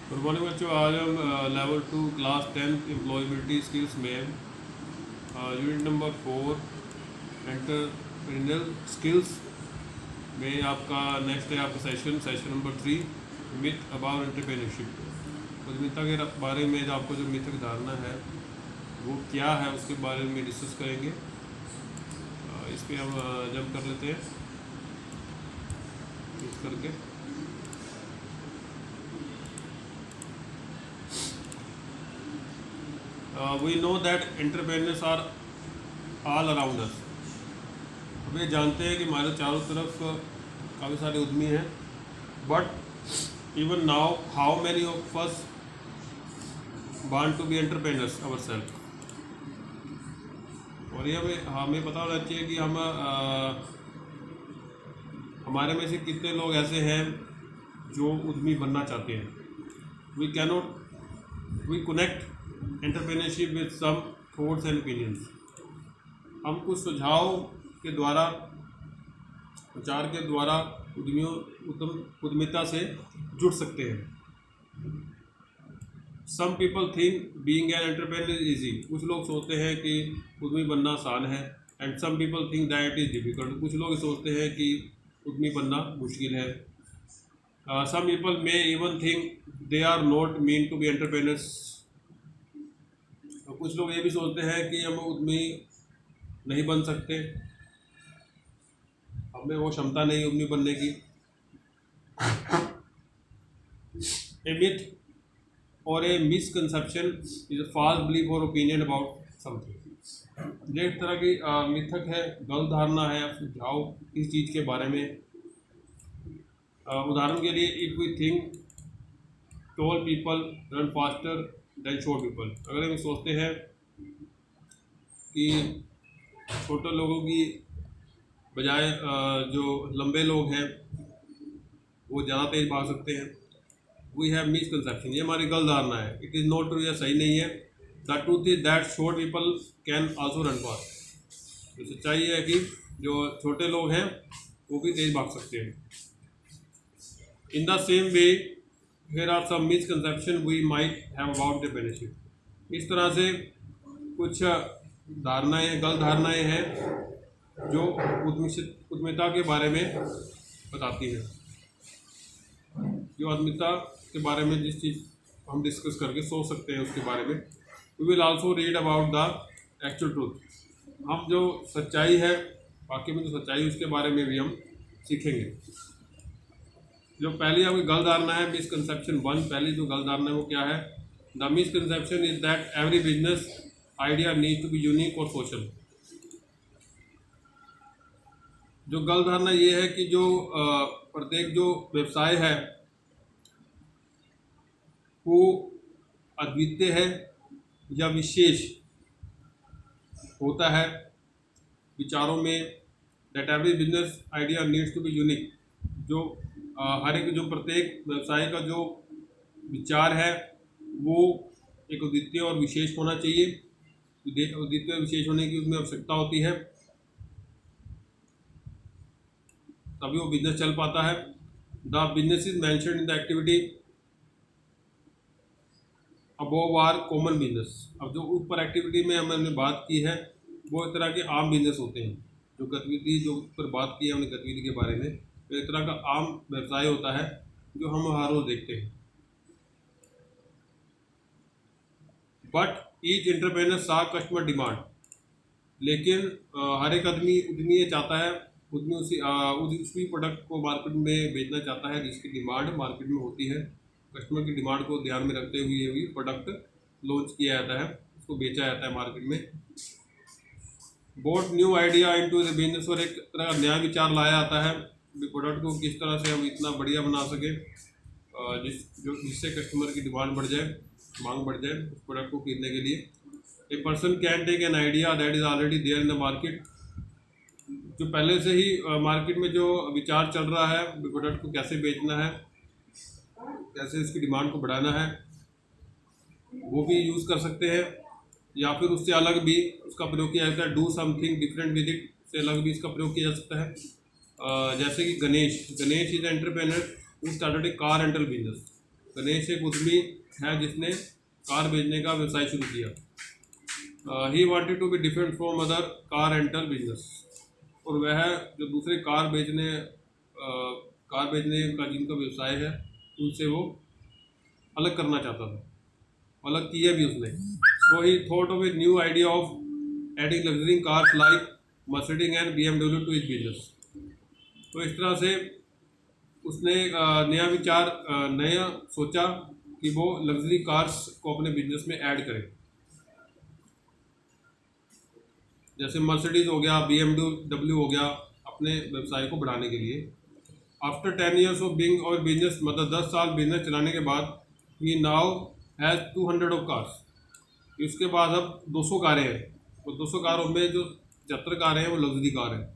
Good morning बच्चों। आज हम लेवल 2 क्लास 10 एम्प्लॉयबिलिटी स्किल्स में यूनिट नंबर 4 एंटरप्रेन्योरियल स्किल्स में आपका नेक्स्ट है आपका session number 3 myth about entrepreneurship. उद्यमिता के बारे में आपको जो मिथक धारणा है वो क्या है उसके बारे में डिस्कस करेंगे। इस पर हम जंप कर लेते हैं इस करके। We know that entrepreneurs are all around us. अब ये जानते हैं कि हमारे चारों तरफ काफ़ी सारे उद्यमी हैं, but even now how many of us want to be entrepreneurs our self. और ये हमें पता होना चाहिए कि हम हमारे में से कितने लोग ऐसे हैं जो उद्यमी बनना चाहते हैं। We connect entrepreneurship with some thoughts and opinions. हम कुछ सुझाव के द्वारा, विचार के द्वारा उद्यमिता से जुड़ सकते हैं। Some people think being an entrepreneur is easy. कुछ लोग सोचते हैं कि उद्यमी बनना आसान है। And some people think that is difficult. कुछ लोग सोचते हैं कि उद्यमी बनना मुश्किल है। Some people may even think they are not mean to be entrepreneurs. कुछ लोग ये भी सोचते हैं कि हम उद्यमी नहीं बन सकते, हमें वो क्षमता नहीं उद्यमी बनने की। ए मिथ और a misconception is a false belief और ओपिनियन अबाउट समथिंग। ये एक तरह की मिथक है, गलत धारणा है, सुझाव इस चीज़ के बारे में। उदाहरण के लिए, if we think tall people run faster than short people. अगर हम सोचते हैं कि छोटे लोगों की बजाय जो लंबे लोग हैं वो ज़्यादा तेज भाग सकते हैं, वी हैव मिसकंसेप्शन। ये हमारी गलत धारणा है। इट इज़ नॉट ट्रू, यह सही नहीं है। The truth is that short people can also run fast. तो सच्चाई है कि जो छोटे लोग हैं वो भी तेज भाग सकते हैं। In the same way here are some misconception we might have about the benefit। इस तरह से कुछ धारणाएं, गलत धारणाएं हैं जो उद्यमिता के बारे में बताती हैं। जो उद्यमिता के बारे में जिस चीज़ हम डिस्कस करके सोच सकते हैं उसके बारे में। We will also read about the actual truth. हम जो सच्चाई है, वाकई में जो सच्चाई उसके बारे में भी हम सीखेंगे। जो पहली आपकी गलत धारणा है, मिसकंसेप्शन 1, पहली जो गलत धारणा है वो क्या है? The misconception is that every business idea need to be unique और सोशल। जो गलत धारणा ये है कि जो प्रत्येक जो व्यवसाय है वो अद्वितीय है या विशेष होता है विचारों में। That every business idea needs to be unique. जो हर एक जो प्रत्येक व्यवसाय का जो विचार है वो एक अद्वितीय और विशेष होना चाहिए। अद्वितीय विशेष होने की उसमें आवश्यकता होती है, तभी वो बिजनेस चल पाता है। The business is mentioned in the activity above are common business. अब जो ऊपर एक्टिविटी में हमने बात की है वो एक तरह के आम बिजनेस होते हैं। जो गतिविधि जो ऊपर बात की है हमने गतिविधि के बारे में, तो एक तरह का आम व्यवसाय होता है जो हम हर रोज देखते हैं। बट ईच एंटरप्रेन्योर सा कस्टमर डिमांड। लेकिन हर एक उद्यमी ये चाहता है, उद्यमी उसी प्रोडक्ट को मार्केट में बेचना चाहता है जिसकी डिमांड मार्केट में होती है। कस्टमर की डिमांड को ध्यान में रखते हुए भी प्रोडक्ट लॉन्च किया जाता है, उसको बेचा जाता है मार्केट में। Boat new idea into the business, और एक तरह का नया विचार लाया जाता है प्रोडक्ट को किस तरह से हम इतना बढ़िया बना सके जिससे कस्टमर की डिमांड बढ़ जाए, मांग बढ़ जाए उस प्रोडक्ट को खरीदने के लिए। A person can take an idea that is already there in the market. जो पहले से ही मार्केट में जो विचार चल रहा है प्रोडक्ट को कैसे बेचना है, कैसे इसकी डिमांड को बढ़ाना है, वो भी यूज़ कर सकते हैं। या फिर उससे अलग भी उसका प्रयोग किया जाता है। Do something different with it से अलग भी इसका प्रयोग किया जा सकता है। जैसे कि Ganesh is entrepreneur who started A car rental business. Ganesh एक उद्यमी है जिसने कार बेचने का व्यवसाय शुरू किया। He wanted to be different from other car rental business, और वह जो दूसरे कार बेचने का जिनका व्यवसाय है उनसे वो अलग करना चाहता था, अलग किया भी उसने। So he thought of a new idea of adding luxury cars like Mercedes and BMW to his business. तो इस तरह से उसने नया सोचा कि वो लग्जरी कार्स को अपने बिजनेस में ऐड करे, जैसे मर्सिडीज हो गया, BMW हो गया, अपने व्यवसाय को बढ़ाने के लिए। आफ्टर 10 years ऑफ बीइंग और बिजनेस, मतलब 10 साल बिजनेस चलाने के बाद, ही नाउ हैज़ 200 ऑफ कार्स। इसके बाद अब 200 कारें हैं, और 200 कारों में जो 75 कारें हैं वो लग्जरी कार हैं।